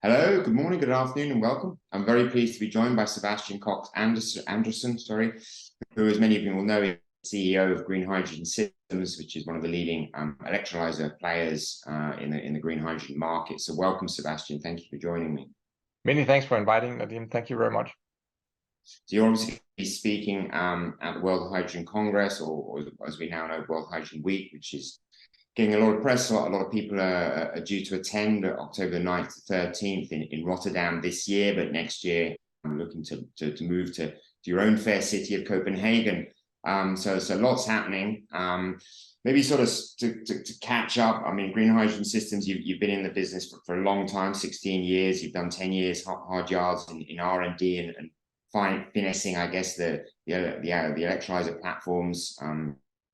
Hello, good morning, good afternoon, and welcome. I'm very pleased to be joined by Sebastian Koks Andreassen, who, as many of you will know, is CEO of Green Hydrogen Systems, which is one of the leading electrolyser players in the green hydrogen market. So welcome, Sebastian. Thank you for joining me. Many thanks for inviting, Nadim. Thank you very much. So you're obviously speaking at the World Hydrogen Congress, or as we now know, World Hydrogen Week, which is getting a lot of press. A lot of people are due to attend October 9th to 13th in Rotterdam this year, but next year I'm looking to move to your own fair city of Copenhagen. So lots happening. Maybe sort of to catch up. I mean, Green Hydrogen Systems, you've been in the business for a long time, 16 years. You've done 10 years hard yards in R&D and finessing, I guess, the electrolyser platforms.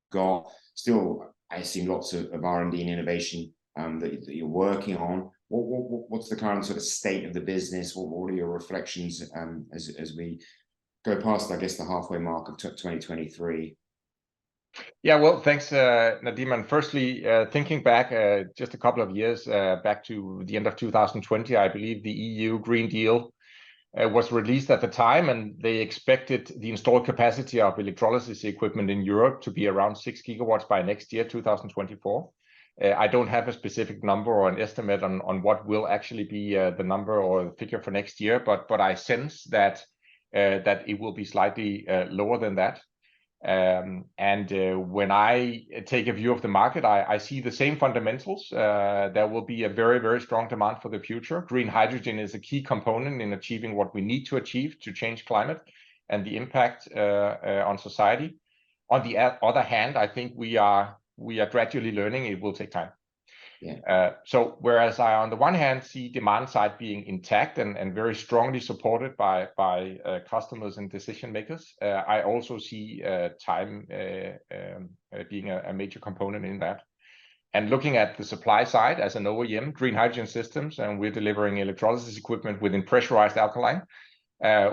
Got still, I assume, lots of R&D and innovation that you're working on. What's the current sort of state of the business? What are your reflections as we go past, I guess, the halfway mark of 2023? Yeah, well, thanks, Nadim. And firstly, thinking back just a couple of years back to the end of 2020, I believe the EU Green Deal was released at the time, and they expected the installed capacity of electrolysis equipment in Europe to be around 6 gigawatts by next year, 2024. I don't have a specific number or an estimate on what will actually be the number or the figure for next year, but I sense that it will be slightly lower than that. When I take a view of the market, I see the same fundamentals. There will be a very, very strong demand for the future. Green hydrogen is a key component in achieving what we need to achieve to change climate and the impact on society. On the other hand, I think we are gradually learning it will take time. Yeah. So whereas I, on the one hand, see demand side being intact and very strongly supported by customers and decision makers, I also see time being a major component in that. And looking at the supply side as an OEM, Green Hydrogen Systems, and we're delivering electrolysis equipment within pressurized alkaline.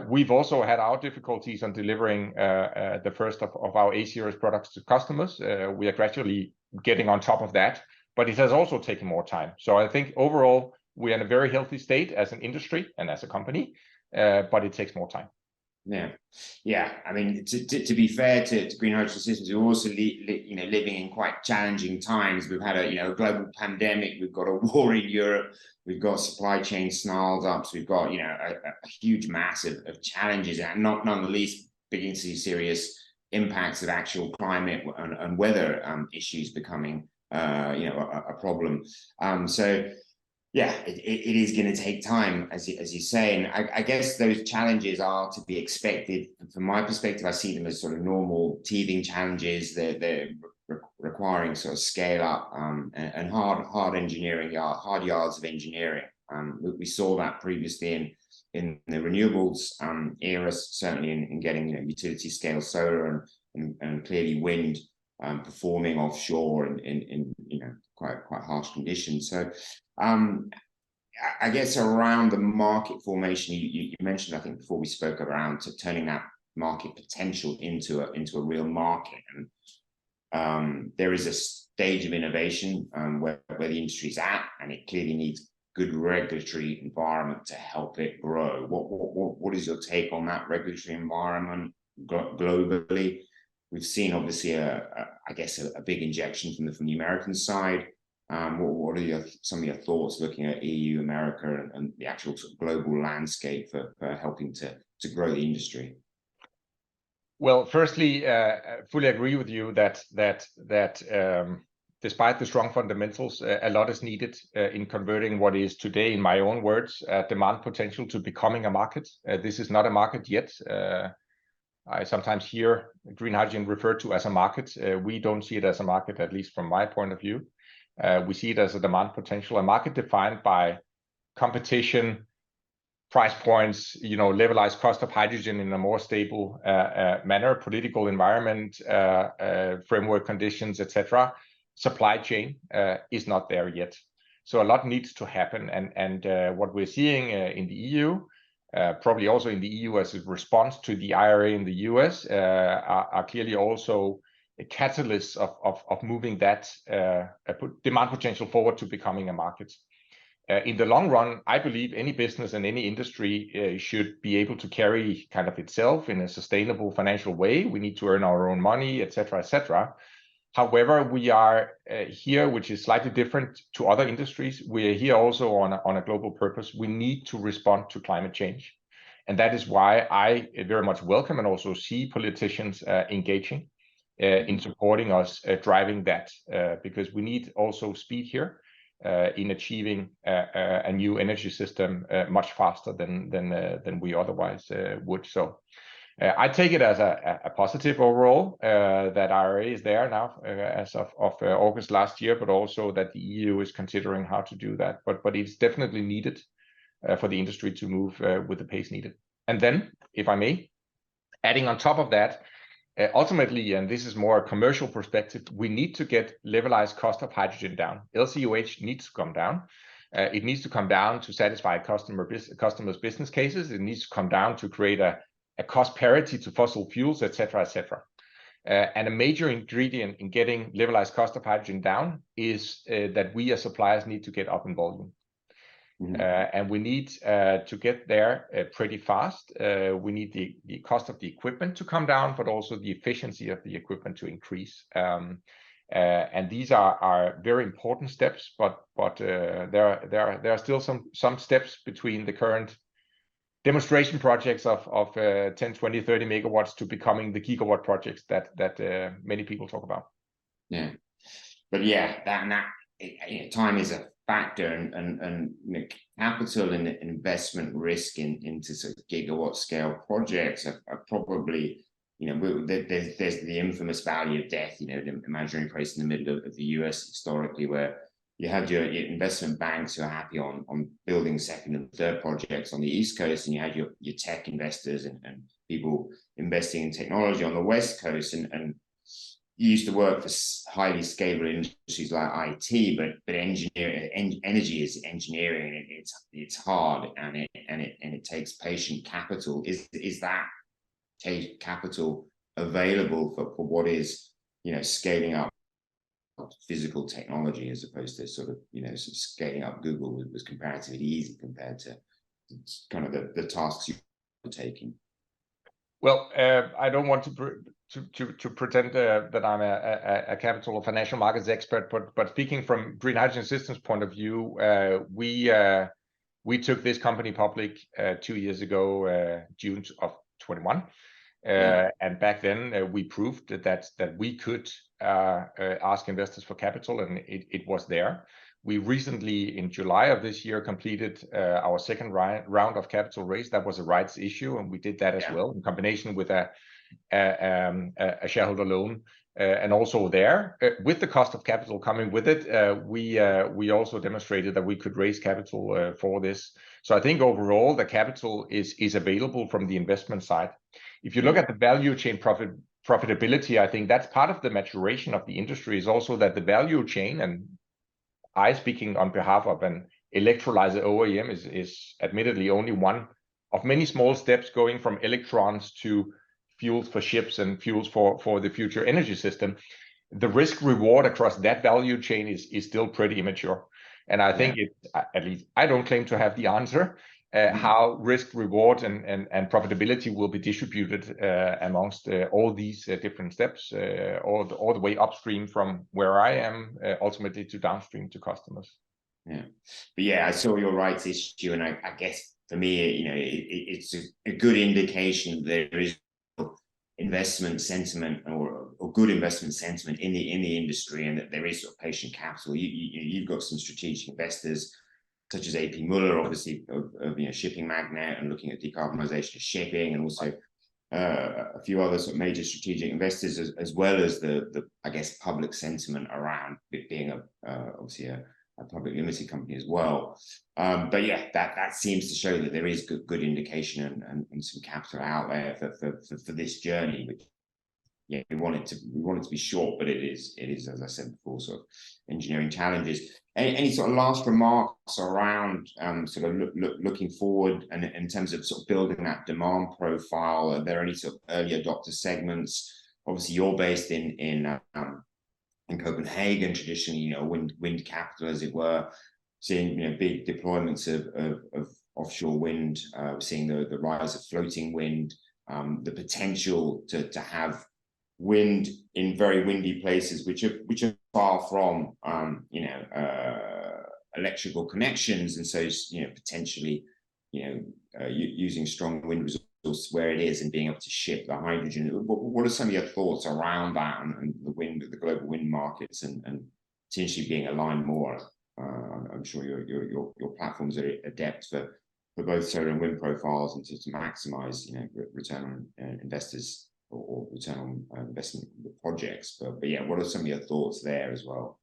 We've also had our difficulties on delivering the first of our A-series products to customers. We are gradually getting on top of that, but it has also taken more time. So I think overall, we're in a very healthy state as an industry and as a company, but it takes more time. Yeah. I mean, to be fair to Green Hydrogen Systems, we're also living in quite challenging times. We've had a global pandemic. We've got a war in Europe. We've got supply chain snarled up. So we've got a huge mass of challenges, and none the least beginning to see serious impacts of actual climate and weather issues becoming a problem. So yeah, it is going to take time, as you say, and I guess those challenges are to be expected. From my perspective, I see them as sort of normal teething challenges. They're requiring sort of scale up and hard engineering, hard yards of engineering. We saw that previously in the renewables era, certainly in getting utility scale solar and clearly wind performing offshore in quite harsh conditions. So I guess around the market formation, you mentioned, I think before we spoke, around turning that market potential into a real market, and there is a stage of innovation where the industry's at, and it clearly needs good regulatory environment to help it grow. What is your take on that regulatory environment globally? We've seen obviously I guess a big injection from the American side. What are some of your thoughts looking at EU, America, and the actual sort of global landscape for helping to grow the industry? Well, firstly, fully agree with you that despite the strong fundamentals, a lot is needed in converting what is today, in my own words, demand potential to becoming a market. This is not a market yet. I sometimes hear green hydrogen referred to as a market. We don't see it as a market, at least from my point of view. We see it as a demand potential, a market defined by competition, price points, levelized cost of hydrogen in a more stable manner, political environment, framework conditions, etc. Supply chain is not there yet. So a lot needs to happen. And what we're seeing in the EU, probably also in the EU as a response to the IRA in the US, are clearly also a catalyst of moving that demand potential forward to becoming a market. In the long run, I believe any business and any industry should be able to carry kind of itself in a sustainable financial way. We need to earn our own money, etc., etc. However, we are here, which is slightly different to other industries. We are here also on a global purpose. We need to respond to climate change. And that is why I very much welcome and also see politicians engaging in supporting us driving that, because we need also speed here in achieving a new energy system much faster than we otherwise would. So I take it as a positive overall that IRA is there now as of August last year, but also that the EU is considering how to do that. But it's definitely needed for the industry to move with the pace needed. And then, if I may, adding on top of that, ultimately, and this is more a commercial perspective, we need to get levelized cost of hydrogen down. LCOH needs to come down. It needs to come down to satisfy customers' business cases. It needs to come down to create a cost parity to fossil fuels, etc., etc. And a major ingredient in getting levelized cost of hydrogen down is that we as suppliers need to get up in volume. And we need to get there pretty fast. We need the cost of the equipment to come down, but also the efficiency of the equipment to increase. And these are very important steps, but there are still some steps between the current demonstration projects of 10, 20, 30 megawatts to becoming the gigawatt projects that many people talk about. Yeah, but yeah, time is a factor, and capital and investment risk into sort of gigawatt scale projects are probably, there's the infamous valley of death, the imaginary place in the middle of the US historically, where you had your investment banks who are happy on building second and third projects on the East Coast, and you had your tech investors and people investing in technology on the West Coast, and you used to work for highly scalable industries like IT, but energy is engineering, and it's hard, and it takes patient capital. Is that capital available for what is scaling up physical technology, as opposed to sort of scaling up Google was comparatively easy compared to kind of the tasks you're taking? Well, I don't want to pretend that I'm a capital or financial markets expert, but speaking from Green Hydrogen Systems point of view, we took this company public 2 years ago, June of 21. And back then we proved that we could ask investors for capital, and it was there. We recently, in July of this year, completed our second round of capital raise. That was a rights issue, and we did that as well in combination with a shareholder loan. And also there, with the cost of capital coming with it, we also demonstrated that we could raise capital for this. So I think overall the capital is available from the investment side. If you look at the value chain profitability, I think that's part of the maturation of the industry, is also that the value chain, and I, speaking on behalf of an electrolyser OEM, is admittedly only one of many small steps going from electrons to fuels for ships and fuels for the future energy system. The risk reward across that value chain is still pretty immature. And I think at least I don't claim to have the answer how risk reward and profitability will be distributed amongst all these different steps, all the way upstream from where I am, ultimately to downstream to customers. Yeah, but yeah, I saw your rights issue, and I guess for me, it's a good indication there is investment sentiment or good investment sentiment in the industry, and that there is sort of patient capital. You've got some strategic investors such as AP Muller, obviously, of shipping magnate, and looking at decarbonization of shipping, and also a few other sort of major strategic investors, as well as the I guess public sentiment around it being obviously a public limited company as well. But yeah, that seems to show that there is good indication and some capital out there for this journey, which we want it to be short, but it is, as I said before, sort of engineering challenges. Any sort of last remarks around sort of looking forward, and in terms of sort of building that demand profile? Are there any sort of early adopter segments? Obviously, you're based in Copenhagen, traditionally, wind capital, as it were. seeing big deployments of offshore wind. We're seeing the rise of floating wind, the potential to have wind in very windy places, which are far from electrical connections, and so potentially using strong wind resources where it is and being able to ship the hydrogen. What are some of your thoughts around that and the global wind markets and potentially being aligned more? I'm sure your platforms are adept for both solar and wind profiles, and to maximize return on investors or return on investment projects. But yeah, what are some of your thoughts there as well?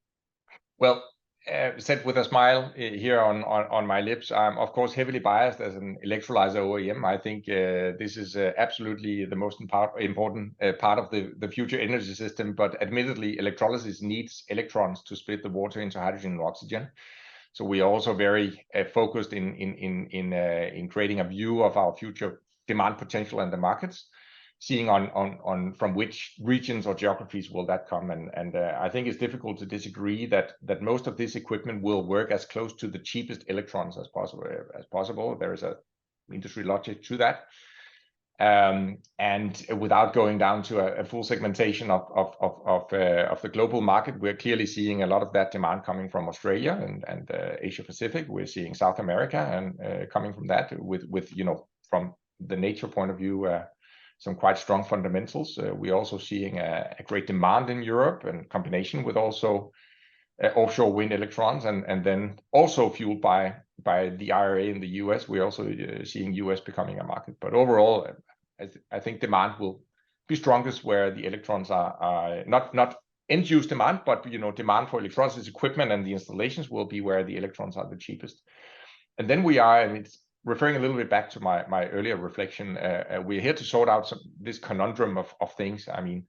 Well, said with a smile here on my lips, I'm of course heavily biased as an electrolyzer OEM. I think this is absolutely the most important part of the future energy system. But admittedly, electrolysis needs electrons to split the water into hydrogen and oxygen. So we are also very focused in creating a view of our future demand potential and the markets, seeing on from which regions or geographies will that come. And I think it's difficult to disagree that most of this equipment will work as close to the cheapest electrons as possible. There is a industry logic to that. And without going down to a full segmentation of the global market, we're clearly seeing a lot of that demand coming from Australia and Asia Pacific. We're seeing South America and coming from that with from the nature point of view, some quite strong fundamentals. We're also seeing a great demand in Europe, in combination with also offshore wind electrons, and then also fueled by the IRA in the US. We're also seeing US becoming a market. But overall, I think demand will be strongest where the electrons are not end use demand, but demand for electrolysis equipment and the installations will be where the electrons are the cheapest. And then we are, and it's referring a little bit back to my earlier reflection, we're here to sort out this conundrum of things. I mean,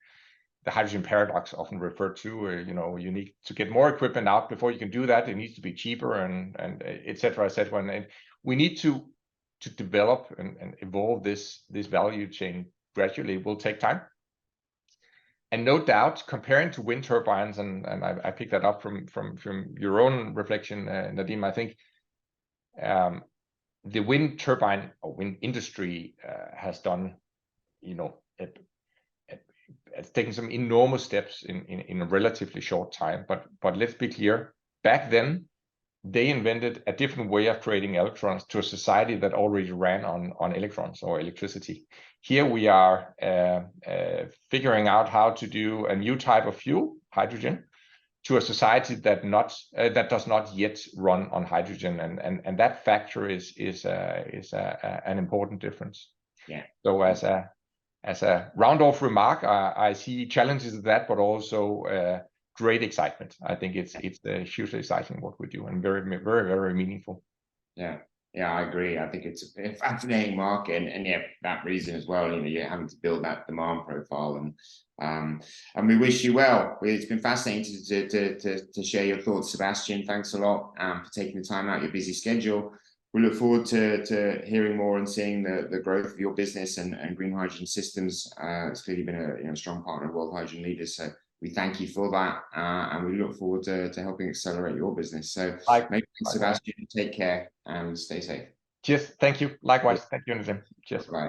the hydrogen paradox often referred to, you need to get more equipment out before you can do that. It needs to be cheaper and et cetera, et cetera. And we need to develop and evolve this value chain gradually. It will take time. And no doubt, comparing to wind turbines, and I picked that up from your own reflection, Nadim, I think the wind turbine or wind industry has done, it's taken some enormous steps in a relatively short time. But let's be clear, back then, they invented a different way of creating electrons to a society that already ran on electrons or electricity. Here we are figuring out how to do a new type of fuel, hydrogen, to a society that does not yet run on hydrogen, and that factor is an important difference. Yeah. So as a round-off remark, I see challenges of that, but also great excitement. I think it's hugely exciting what we do and very, very, very meaningful. Yeah, I agree. I think it's a fascinating market, and yeah, that reason as well. You're having to build that demand profile, and we wish you well. It's been fascinating to share your thoughts, Sebastian. Thanks a lot for taking the time out of your busy schedule. We look forward to hearing more and seeing the growth of your business and Green Hydrogen Systems. It's clearly been a strong partner of World Hydrogen Leaders. So we thank you for that, and we look forward to helping accelerate your business. So, Sebastian, take care and stay safe. Cheers. Thank you. Likewise. Thank you, Nadim. Cheers. Bye.